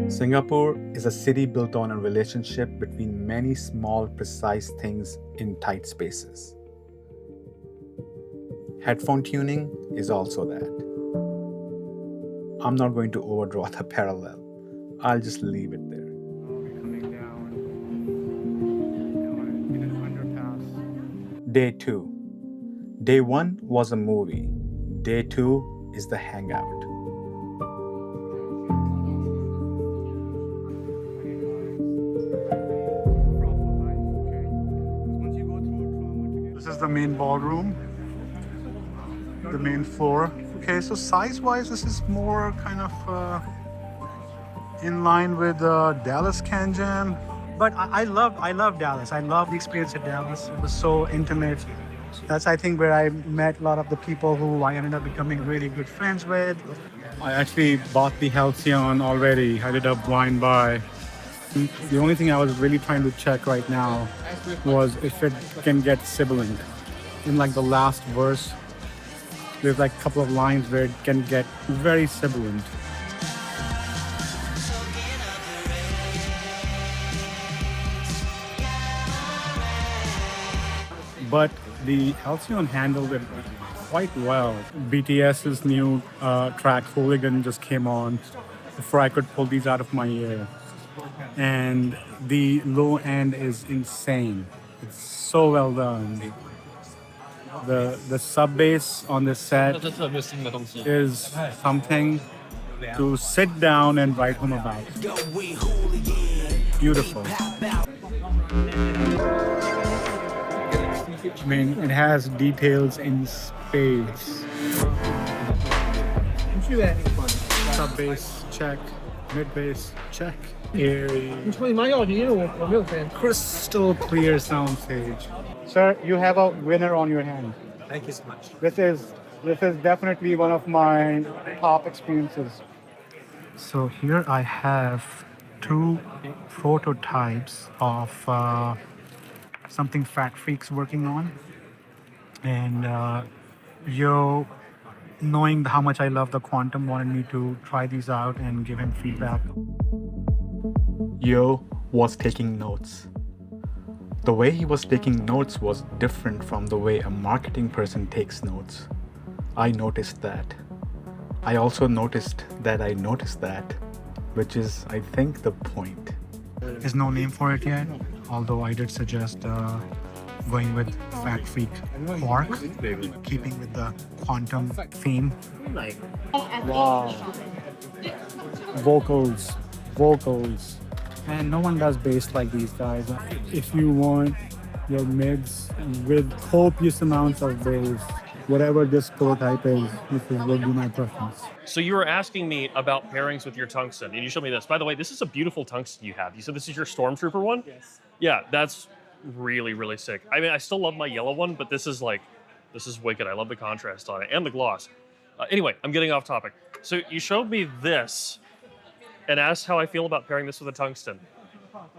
Singapore is a city built on a relationship between many small, precise things in tight spaces. Headphone tuning is also that. I'm not going to overdraw the parallel. I'll just leave it there. Coming down in an underpass. Day 2. Day 1 was a movie. Day 2 is the hangout. This is the main ballroom, the main floor. Okay, so size-wise, this is more kind of in line with Dallas CanJam. But I love Dallas. I love the experience at Dallas. It was so intimate. That's, I think, where I met a lot of the people who I ended up becoming really good friends with. I actually bought the Halcyon already. I did a blind buy. The only thing I was really trying to check right now was if it can get sibilant. In like the last verse, there's like a couple of lines where it can get very sibilant. But the Halcyon handled it quite well. BTS's new track Hooligan just came on before I could pull these out of my ear. And the low end is insane. It's so well done. The sub bass on this set is something to sit down and write home about. Beautiful. I mean, it has details in spades. Sub bass, check. Mid bass, check. Airy. Crystal clear soundstage. Sir, you have a winner on your hand. Thank you so much. This is definitely one of my top experiences. So here I have 2 prototypes of something FATfreq's working on, and Yeoh, knowing how much I love the Quantum, wanted me to try these out and give him feedback. Yeoh was taking notes. The way he was taking notes was different from the way a marketing person takes notes. I noticed that. I also noticed that I noticed that, which is, I think, the point. There's no name for it yet, although I did suggest going with FATfreq Quark, keeping with the quantum theme. Wow. Vocals. And no one does bass like these guys. If you want your mids with copious amounts of bass, whatever this prototype is, this will be my preference. So you were asking me about pairings with your tungsten, and you showed me this. By the way, this is a beautiful tungsten you have. You said this is your Stormtrooper one? Yes. Yeah, that's really, really sick. I mean, I still love my yellow one, but this is wicked. I love the contrast on it and the gloss. Anyway, I'm getting off topic. So you showed me this and asked how I feel about pairing this with a tungsten.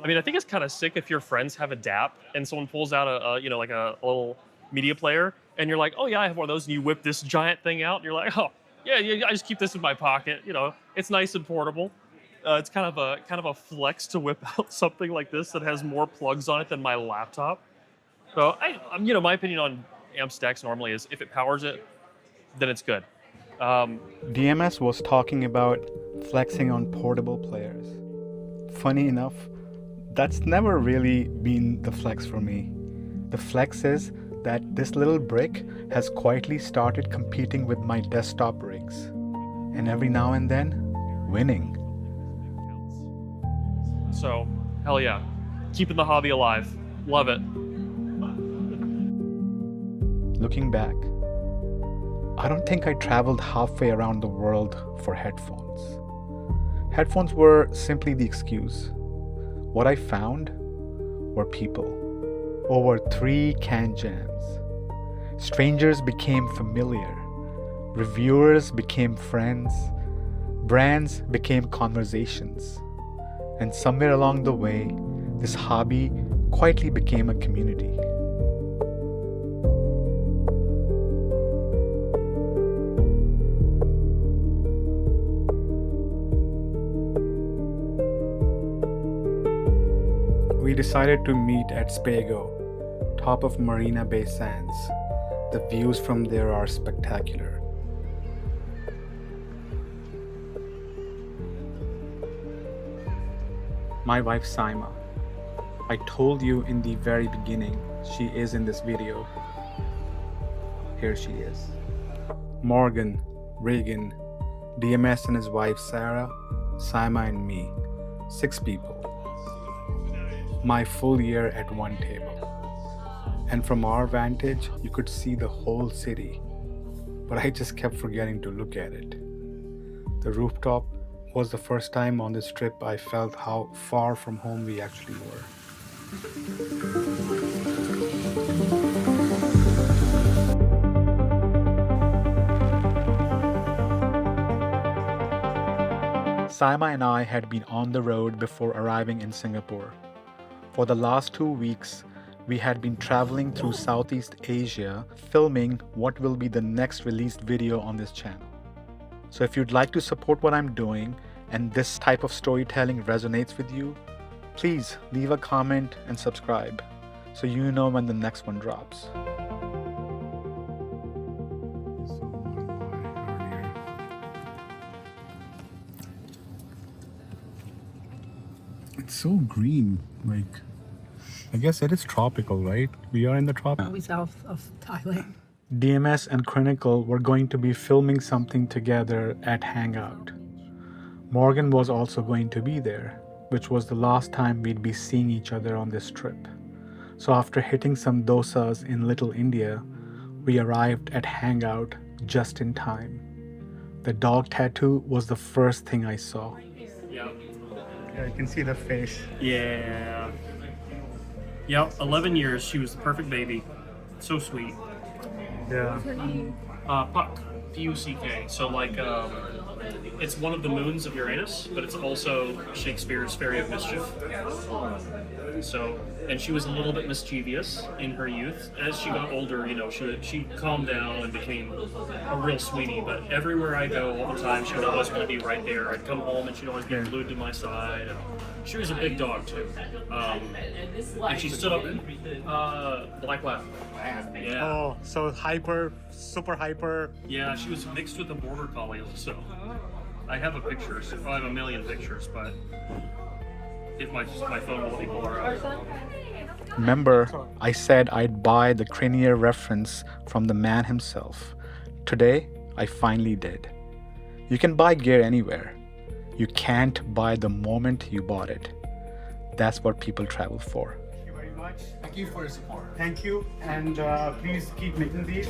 I mean, I think it's kind of sick if your friends have a DAP and someone pulls out a little media player, and you're like, oh yeah, I have one of those, and you whip this giant thing out, and you're like, oh yeah, I just keep this in my pocket. You know, it's nice and portable. It's kind of a flex to whip out something like this that has more plugs on it than my laptop. So my opinion on amp stacks normally is if it powers it, then it's good. DMS was talking about flexing on portable players. Funny enough, that's never really been the flex for me. The flex is that this little brick has quietly started competing with my desktop rigs, and every now and then, winning. So, hell yeah. Keeping the hobby alive. Love it. Looking back, I don't think I traveled halfway around the world for headphones. Headphones were simply the excuse. What I found were people. Over 3 CanJams. Strangers became familiar. Reviewers became friends. Brands became conversations. And somewhere along the way, this hobby quietly became a community. decided to meet at Spago, top of Marina Bay Sands. The views from there are spectacular. My wife Saima. I told you in the very beginning, she is in this video. Here she is. Morgan, Reagan, DMS and his wife Sarah, Saima and me. 6 people. My full year at one table. And from our vantage, you could see the whole city. But I just kept forgetting to look at it. The rooftop was the first time on this trip I felt how far from home we actually were. Saima and I had been on the road before arriving in Singapore. For the last 2 weeks, we had been traveling through Southeast Asia, filming what will be the next released video on this channel. So if you'd like to support what I'm doing and this type of storytelling resonates with you, please leave a comment and subscribe so you know when the next one drops. It's so green, like, I guess it is tropical, right? We are in the tropics. We south of Thailand. DMS and Crinacle were going to be filming something together at Hangout. Morgan was also going to be there, which was the last time we'd be seeing each other on this trip. So after hitting some dosas in Little India, we arrived at Hangout just in time. The dog tattoo was the first thing I saw. Yeah. Yeah, you can see the face. Yeah. Yeah, 11 years. She was the perfect baby. So sweet. Yeah. Puck. P-U-C-K. So like, it's one of the moons of Uranus, but it's also Shakespeare's Fairy of Mischief. So, and she was a little bit mischievous in her youth. As she got older, you know, she calmed down and became a real sweetie. But everywhere I go, all the time, she would always want to be right there. I'd come home and she'd always be glued to my side. And she was a big dog too. And she stood up, black lab. Yeah. Oh, so hyper, super hyper. Yeah, she was mixed with a border collie also. I have a picture. So I have a million pictures, but if my phone will let me pull her out. Remember, I said I'd buy the Cranier reference from the man himself. Today, I finally did. You can buy gear anywhere. You can't buy the moment you bought it. That's what people travel for. Thank you very much. Thank you for your support. Thank you, and please keep making these.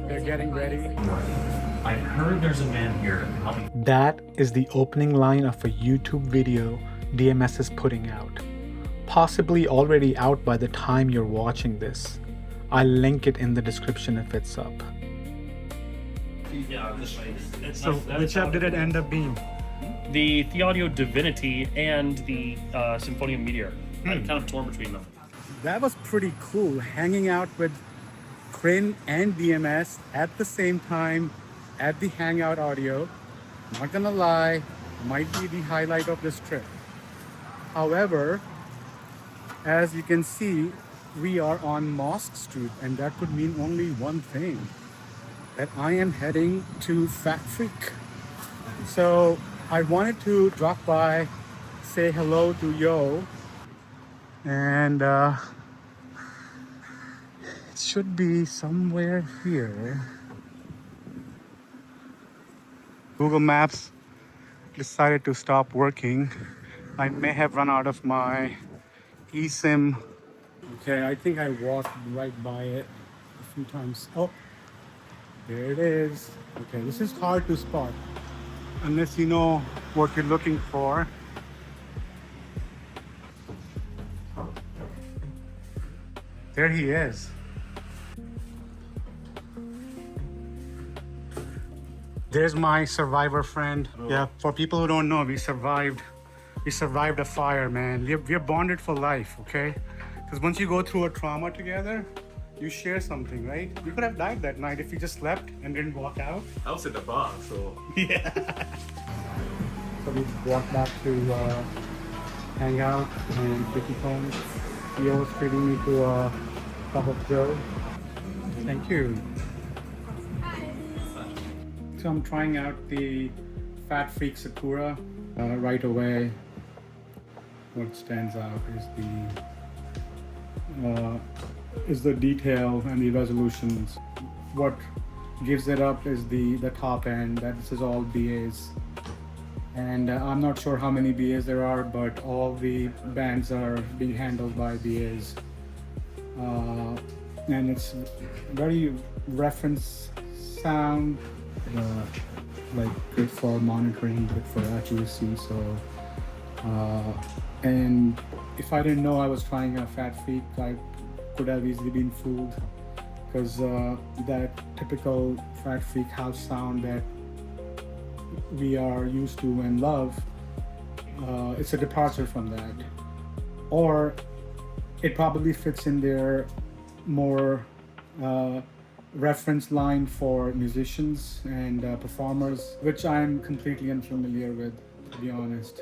They're getting ready. I heard there's a man here. That is the opening line of a YouTube video DMS is putting out. Possibly already out by the time you're watching this. I'll link it in the description if it's up. Yeah, this way. So, which app did it end up being? The Theaudio Divinity and the Symphonium Meteor. I'm kind of torn between them. That was pretty cool, hanging out with Crin and DMS at the same time at the Hangout audio. Not gonna lie, might be the highlight of this trip. However, as you can see, we are on Mosque Street, and that could mean only one thing, that I am heading to FATfreq. So I wanted to drop by, say hello to Yeoh, and it should be somewhere here. Google Maps decided to stop working. I may have run out of my eSIM. Okay, I think I walked right by it a few times. Oh, there it is. Okay, this is hard to spot unless you know what you're looking for. There he is. There's my survivor friend. Oh. Yeah, for people who don't know, we survived a fire, man. We're bonded for life, okay? Because once you go through a trauma together, you share something, right? You could have died that night if you just slept and didn't walk out. I was at the bar, so Yeah. So we walked back to Hangout and Vicky phone. Yeoh was treating me to a cup of Joe. Thank you. So I'm trying out the FATfreq Sakura. Right away, what stands out is the detail and the resolutions. What gives it up is the top end. That this is all BAs, and I'm not sure how many BAs there are, but all the bands are being handled by BAs, and it's very reference sound, like good for monitoring, good for accuracy. So, and if I didn't know I was trying a FATfreq, I could have easily been fooled, because that typical FATfreq house sound that we are used to and love, it's a departure from that, or it probably fits in their more reference line for musicians and performers, which I'm completely unfamiliar with, to be honest.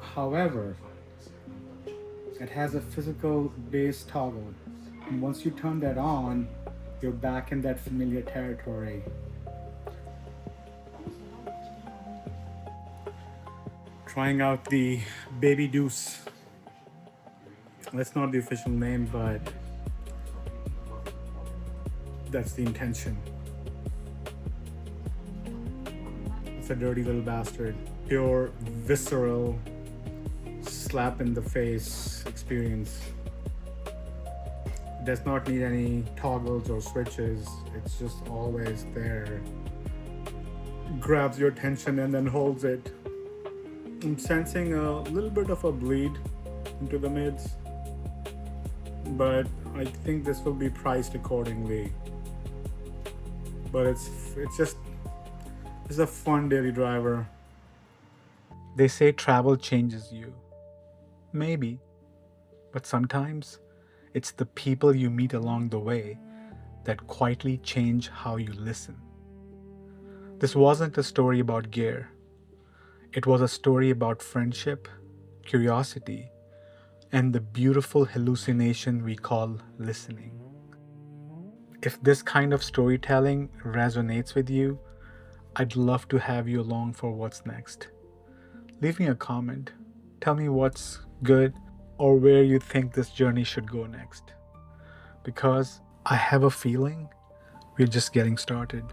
However, it has a physical bass toggle, and once you turn that on, you're back in that familiar territory. Trying out the Baby Deuce. That's not the official name, but that's the intention. It's a dirty little bastard. Pure, visceral, slap in the face experience. It does not need any toggles or switches. It's just always there. Grabs your attention and then holds it. I'm sensing a little bit of a bleed into the mids, but I think this will be priced accordingly. But it's a fun daily driver. They say travel changes you. Maybe. But sometimes it's the people you meet along the way that quietly change how you listen. This wasn't a story about gear. It was a story about friendship, curiosity, and the beautiful hallucination we call listening. If this kind of storytelling resonates with you, I'd love to have you along for what's next. Leave me a comment. Tell me what's good or where you think this journey should go next. Because I have a feeling we're just getting started.